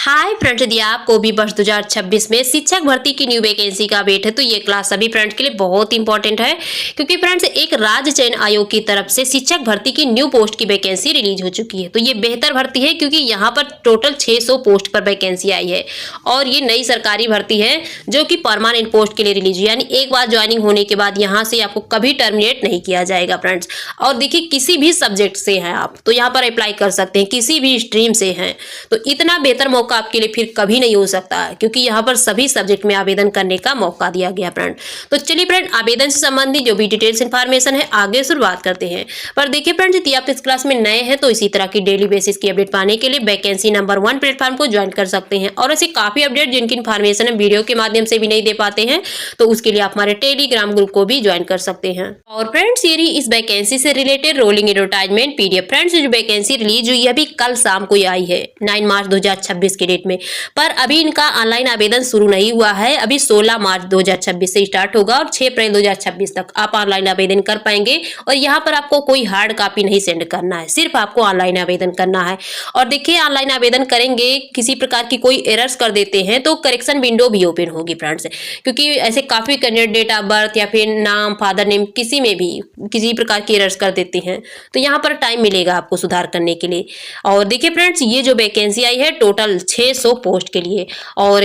Hi friends, यदि आपको भी वर्ष 2026 में शिक्षक भर्ती की न्यू वैकेंसी का वेट है तो ये क्लास सभी फ्रेंड्स के लिए बहुत इंपॉर्टेंट है। क्योंकि फ्रेंड्स एक राज्य चयन आयोग की तरफ से शिक्षक भर्ती की न्यू पोस्ट की वैकेंसी रिलीज हो चुकी है। तो ये बेहतर भर्ती है क्योंकि यहाँ पर टोटल 600 पोस्ट पर वैकेंसी आई है और ये नई सरकारी भर्ती है जो कि परमानेंट पोस्ट के लिए रिलीज हुई, यानी एक बार ज्वाइनिंग होने के बाद यहाँ से आपको कभी टर्मिनेट नहीं किया जाएगा फ्रेंड्स। और देखिए किसी भी सब्जेक्ट से हैं आप तो यहाँ पर अप्लाई कर सकते हैं, किसी भी स्ट्रीम से हैं तो इतना बेहतर मौका आपके लिए फिर कभी नहीं हो सकता है क्योंकि यहाँ पर सभी सब्जेक्ट में आवेदन करने का मौका दिया गया फ्रेंड। तो चलिए फ्रेंड, आवेदन से संबंधित जो भी डिटेल्स इन्फॉर्मेशन है आगे शुरुआत करते हैं। पर देखिए फ्रेंड, यदि आप इस क्लास में नए हैं तो इसी तरह की डेली बेसिस की अपडेट पाने के लिए वैकेंसी नंबर 1 प्लेटफॉर्म को ज्वाइन कर सकते हैं। और ऐसे काफी अपडेट जिनकी इन्फॉर्मेशन हम वीडियो के माध्यम से भी नहीं दे पाते हैं तो उसके लिए आप हमारे टेलीग्राम ग्रुप को भी ज्वाइन कर सकते हैं। और फ्रेंड्स ये इस वैकेंसी से related rolling advertisement PDF friends, जो वैकेंसी रिलीज हुई है अभी कल शाम को आई है 9 मार्च 2026 के डेट में। पर अभी इनका ऑनलाइन आवेदन शुरू नहीं हुआ है, अभी 16 मार्च 2026 से स्टार्ट होगा और 6 अप्रैल 2026 तक आप ऑनलाइन आवेदन कर पाएंगे। और यहाँ पर आपको कोई हार्ड कॉपी नहीं सेंड करना है, सिर्फ आपको ऑनलाइन आवेदन करना है। और देखिए ऑनलाइन आवेदन करेंगे, किसी प्रकार की कोई एरर्स कर देते हैं तो करेक्शन विंडो भी ओपन होगी फ्रेंड्स। क्योंकि ऐसे काफी कैंडिडेट डेट ऑफ बर्थ या फिर नाम, फादर नेम, किसी में भी किसी प्रकार की एरर्स कर देते हैं तो यहाँ पर टाइम मिलेगा आपको सुधार करने के लिए। और देखिए फ्रेंड्स ये जो वैकेंसी आई है टोटल 600 पोस्ट के लिए और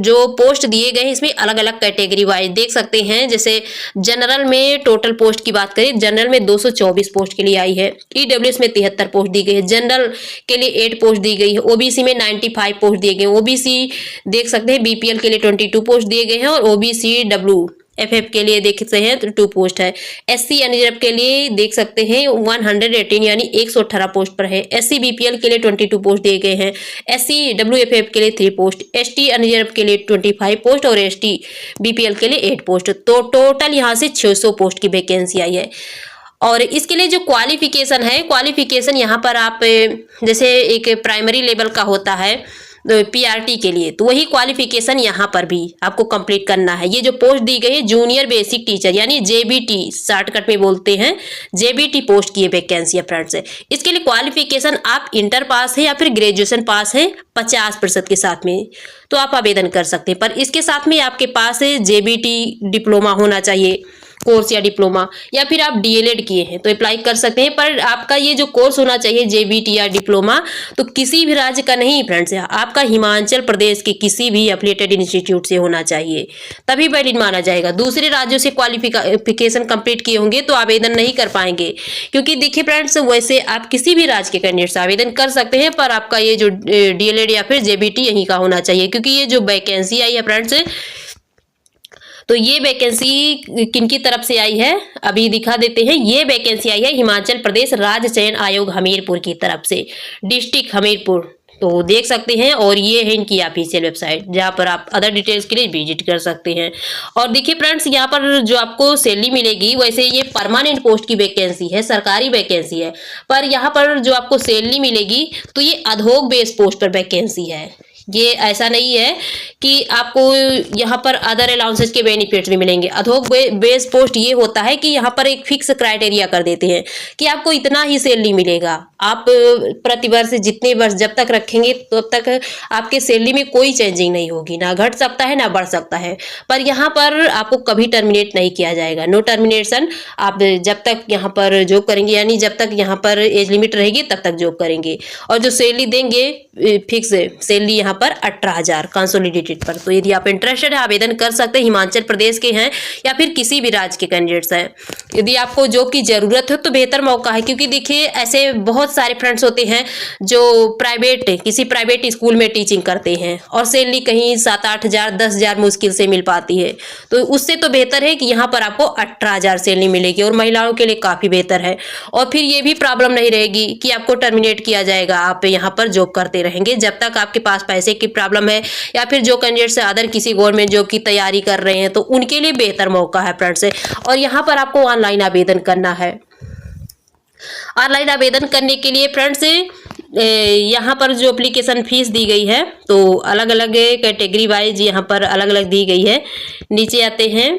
जो पोस्ट दिए गए हैं इसमें अलग अलग कैटेगरी वाइज देख सकते हैं। जैसे जनरल में टोटल पोस्ट की बात करें, जनरल में 224 पोस्ट के लिए आई है, ईडब्ल्यूएस में 73 पोस्ट दी गई है, जनरल के लिए 8 पोस्ट दी गई है, ओबीसी में 95 पोस्ट दिए गए, ओबीसी देख सकते हैं बीपीएल के लिए 22 पोस्ट दिए गए हैं और ओबीसी डब्ल्यू एफएफ के लिए देख सकते हैं तो 2 पोस्ट है। एससी अनरिजर्व के लिए देख सकते हैं 118 यानी 118 पोस्ट पर है। एससी बीपीएल के लिए 22 पोस्ट दिए गए हैं, एससी डब्ल्यूएफएफ के लिए 3 पोस्ट, एसटी अनरिजर्व के लिए 25 पोस्ट और एसटी बीपीएल के लिए 8 पोस्ट। तो टोटल यहाँ से 600 पोस्ट की वैकेंसी आई है। और इसके लिए जो क्वालिफिकेशन है, क्वालिफिकेशन यहाँ पर आप जैसे एक प्राइमरी लेवल का होता है पीआरटी के लिए तो वही क्वालिफिकेशन यहाँ पर भी आपको कंप्लीट करना है। ये जो पोस्ट दी गई है जूनियर बेसिक टीचर यानी जेबीटी शॉर्टकट में बोलते हैं, जेबीटी पोस्ट की वैकेंसी है फ्रेंड्स। इसके लिए क्वालिफिकेशन आप इंटर पास है या फिर ग्रेजुएशन पास है 50% के साथ में तो आप आवेदन कर सकते हैं। पर इसके साथ में आपके पास जेबीटी डिप्लोमा होना चाहिए कोर्स या डिप्लोमा, या फिर आप डीएलएड किए हैं तो अप्लाई कर सकते हैं। पर आपका ये जो कोर्स होना चाहिए जेबीटी या डिप्लोमा तो किसी भी राज्य का नहीं फ्रेंड्स, आपका हिमाचल प्रदेश के किसी भी एफिलिएटेड इंस्टीट्यूट से होना चाहिए तभी वैलिड माना जाएगा। दूसरे राज्यों से क्वालिफिकेशन कंप्लीट किए होंगे तो आवेदन नहीं कर पाएंगे। क्योंकि देखिए फ्रेंड्स वैसे आप किसी भी राज्य के कैंडिडेट से आवेदन कर सकते हैं पर आपका ये जो डीएलएड या फिर जेबीटी यहीं का होना चाहिए। क्योंकि ये जो वैकेंसी आई है फ्रेंड्स तो ये वैकेंसी किनकी तरफ से आई है अभी दिखा देते हैं। ये वैकेंसी आई है हिमाचल प्रदेश राज्य चयन आयोग हमीरपुर की तरफ से, डिस्ट्रिक्ट हमीरपुर। तो देख सकते हैं और ये है इनकी ऑफिशियल वेबसाइट जहाँ पर आप अदर डिटेल्स के लिए विजिट कर सकते हैं। और देखिए फ्रेंड्स यहाँ पर जो आपको सैलरी मिलेगी, वैसे ये परमानेंट पोस्ट की वैकेंसी है, सरकारी वैकेंसी है, पर यहाँ पर जो आपको सैलरी मिलेगी तो ये अधोग बेस पोस्ट पर वैकेंसी है। ये ऐसा नहीं है कि आपको यहाँ पर अदर अलाउंसेस के बेनिफिट्स भी मिलेंगे। अधोग बेस पोस्ट ये होता है कि यहाँ पर एक फिक्स क्राइटेरिया कर देते हैं कि आपको इतना ही सैलरी मिलेगा। आप प्रतिवर्ष जितने वर्ष जब तक रखेंगे तब तक आपके सैलरी में कोई चेंजिंग नहीं होगी, ना घट सकता है ना बढ़ सकता है। पर यहाँ पर आपको कभी टर्मिनेट नहीं किया जाएगा, नो टर्मिनेशन। आप जब तक यहाँ पर जॉब करेंगे यानी जब तक यहाँ पर एज लिमिट रहेगी तब तक जॉब करेंगे। और जो सैलरी देंगे फिक्स सैलरी यहाँ पर 18,000 कंसोलिडेटेड पर। तो यदि आप इंटरेस्टेड है आवेदन कर सकते हैं, हिमाचल प्रदेश के हैं या फिर किसी भी राज्य के कैंडिडेट्स हैं। यदि आपको जॉब की जरूरत है तो बेहतर मौका है। क्योंकि देखिए ऐसे बहुत सारे फ्रेंड्स होते हैं जो किसी प्राइवेट स्कूल में टीचिंग करते हैं और सैलरी कहीं 7-8 हज़ार 10 हज़ार मुश्किल से मिल पाती है। तो उससे तो बेहतर है कि यहाँ पर आपको 18,000 सैलरी मिलेगी और महिलाओं के लिए काफी बेहतर है। और फिर ये भी प्रॉब्लम नहीं रहेगी कि आपको टर्मिनेट किया जाएगा, आप यहाँ पर जॉब करते रहेंगे जब तक आपके पास पैसे की प्रॉब्लम है। या फिर जो कैंडिडेट्स अदर किसी गवर्नमेंट जॉब की तैयारी कर रहे हैं तो उनके लिए बेहतर मौका है फ्रेंड्स। और यहाँ पर आपको ऑनलाइन आवेदन करना है। ऑनलाइन आवेदन करने के लिए फ्रेंड्स यहाँ पर जो एप्लीकेशन फीस दी गई है तो अलग अलग कैटेगरी वाइज यहाँ पर अलग अलग दी गई है। नीचे आते हैं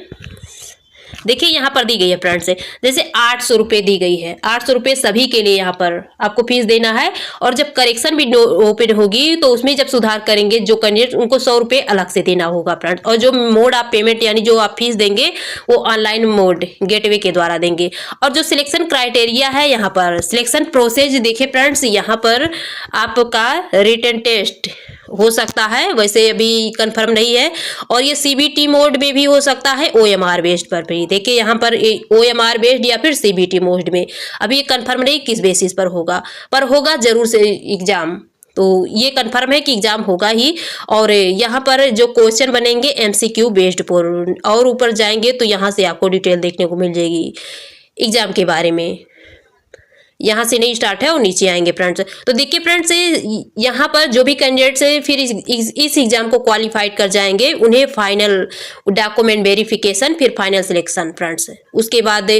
देखिए यहाँ पर दी गई है फ्रेंड्स, जैसे 800 रुपये दी गई है, 800 रुपये सभी के लिए यहाँ पर आपको फीस देना है। और जब करेक्शन भी ओपन होगी तो उसमें जब सुधार करेंगे जो कैंडिडेट, उनको 100 रुपये अलग से देना होगा फ्रेंड्स। और जो मोड आप पेमेंट यानी जो आप फीस देंगे वो ऑनलाइन मोड गेटवे के द्वारा देंगे। और जो सिलेक्शन क्राइटेरिया है, यहाँ पर सिलेक्शन प्रोसेस देखिए फ्रेंड्स, यहाँ पर आपका रिटन टेस्ट हो सकता है, वैसे अभी कंफर्म नहीं है। और ये सीबीटी मोड में भी हो सकता है, ओएमआर बेस्ड पर भी। देखिए यहाँ पर ओएमआर बेस्ड या फिर सीबीटी मोड में, अभी ये कंफर्म नहीं किस बेसिस पर होगा, पर होगा जरूर से एग्जाम। तो ये कंफर्म है कि एग्जाम होगा ही। और यहाँ पर जो क्वेश्चन बनेंगे एमसीक्यू बेस्ड पर, और ऊपर जाएंगे तो यहाँ से आपको डिटेल देखने को मिल जाएगी एग्जाम के बारे में। यहाँ से नहीं स्टार्ट है और नीचे आएंगे फ्रेंड्स। तो देखिए फ्रेंड्स, यहाँ पर जो भी कैंडिडेट्स है फिर इस एग्जाम को क्वालिफाइड कर जाएंगे, उन्हें फाइनल डॉक्यूमेंट वेरिफिकेशन, फिर फाइनल सिलेक्शन फ्रेंड्स उसके बाद।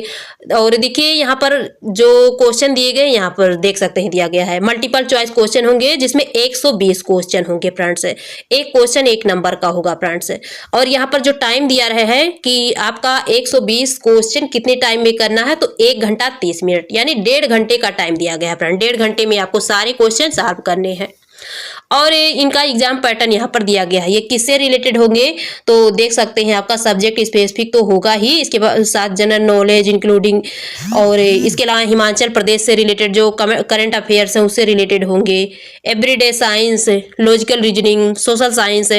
और देखिए यहाँ पर जो क्वेश्चन दिए गए, यहाँ पर देख सकते हैं दिया गया है मल्टीपल चॉइस क्वेश्चन होंगे, जिसमें 120 क्वेश्चन होंगे फ्रेंड्स। एक क्वेश्चन 1 नंबर का होगा फ्रेंड्स। और यहाँ पर जो टाइम दिया रहे है कि आपका 120 क्वेश्चन कितने टाइम में करना है, तो 1 घंटा 30 मिनट यानी 1.5 घंटे का टाइम दिया गया है फ्रेंड। 1.5 घंटे में आपको सारे क्वेश्चन सॉल्व करने हैं। और इनका एग्जाम पैटर्न यहाँ पर दिया गया है, ये किससे रिलेटेड होंगे तो देख सकते हैं, आपका सब्जेक्ट स्पेसिफिक तो होगा ही, इसके साथ जनरल नॉलेज इंक्लूडिंग, और इसके अलावा हिमाचल प्रदेश से रिलेटेड जो करंट अफेयर्स हैं उससे रिलेटेड होंगे, everyday science, logical reasoning, social science,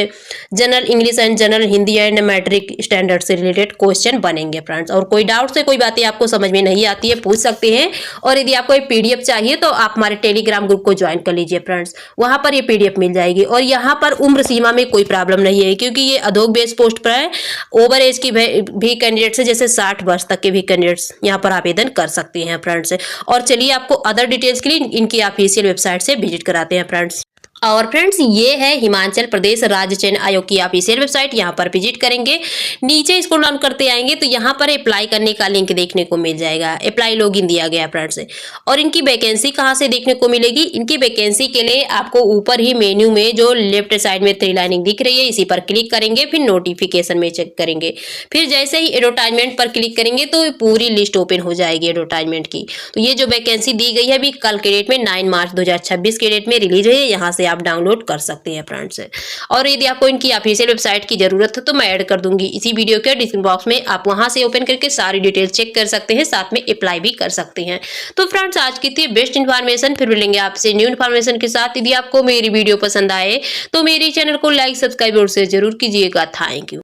general English and general Hindi and matric standard से रिलेटेड क्वेश्चन बनेंगे फ्रेंड्स। और कोई डाउट से कोई बातें आपको समझ में नहीं आती है पूछ सकते हैं। और यदि आपको पीडीएफ चाहिए तो आप हमारे टेलीग्राम ग्रुप को ज्वाइन कर लीजिए फ्रेंड्स, वहां पर ये पीडीएफ मिल जाएगी। और यहाँ पर उम्र सीमा में कोई प्रॉब्लम नहीं है, क्योंकि ये अधोग बेस पोस्ट पर है। ओवर एज की भी कैंडिडेट्स है, जैसे 60 वर्ष तक के भी कैंडिडेट्स यहाँ पर आवेदन कर सकते हैं फ्रेंड्स। और चलिए आपको अदर डिटेल्स के लिए इनकी ऑफिशियल वेबसाइट से विजिट कराते हैं फ्रेंड्स। और फ्रेंड्स ये है हिमाचल प्रदेश राज्य चयन आयोग की ऑफिशियल वेबसाइट, यहाँ पर विजिट करेंगे, नीचे स्क्रॉल डाउन करते आएंगे तो यहाँ पर अप्लाई करने का लिंक देखने को मिल जाएगा। अप्लाई लॉगिन दिया गया फ्रेंड्स। और इनकी वैकेंसी कहाँ से देखने को मिलेगी, इनकी वैकेंसी के लिए आपको ऊपर ही मेन्यू में जो लेफ्ट साइड में 3 लाइनिंग दिख रही है, इसी पर क्लिक करेंगे, फिर नोटिफिकेशन में चेक करेंगे, फिर जैसे ही एडवर्टाइजमेंट पर क्लिक करेंगे तो पूरी लिस्ट ओपन हो जाएगी एडवर्टाइजमेंट की। तो ये जो वैकेंसी दी गई है अभी कल के डेट में 9 मार्च 2026 के डेट में रिलीज है, यहाँ से आप डाउनलोड कर सकते हैं फ्रेंड्स। और यदि आपको इनकी ऑफिशियल वेबसाइट की जरूरत है तो मैं ऐड कर दूंगी इसी वीडियो के डिस्क्रिप्शन बॉक्स में, आप वहां से ओपन करके सारी डिटेल चेक कर सकते हैं, साथ में अप्लाई भी कर सकते हैं। तो फ्रेंड्स आज की थी बेस्ट इन्फॉर्मेशन, फिर मिलेंगे आपसे न्यू इन्फॉर्मेशन के साथ। यदि आपको मेरी वीडियो पसंद आए तो मेरे चैनल को लाइक सब्सक्राइब और शेयर जरूर कीजिएगा। Thank you.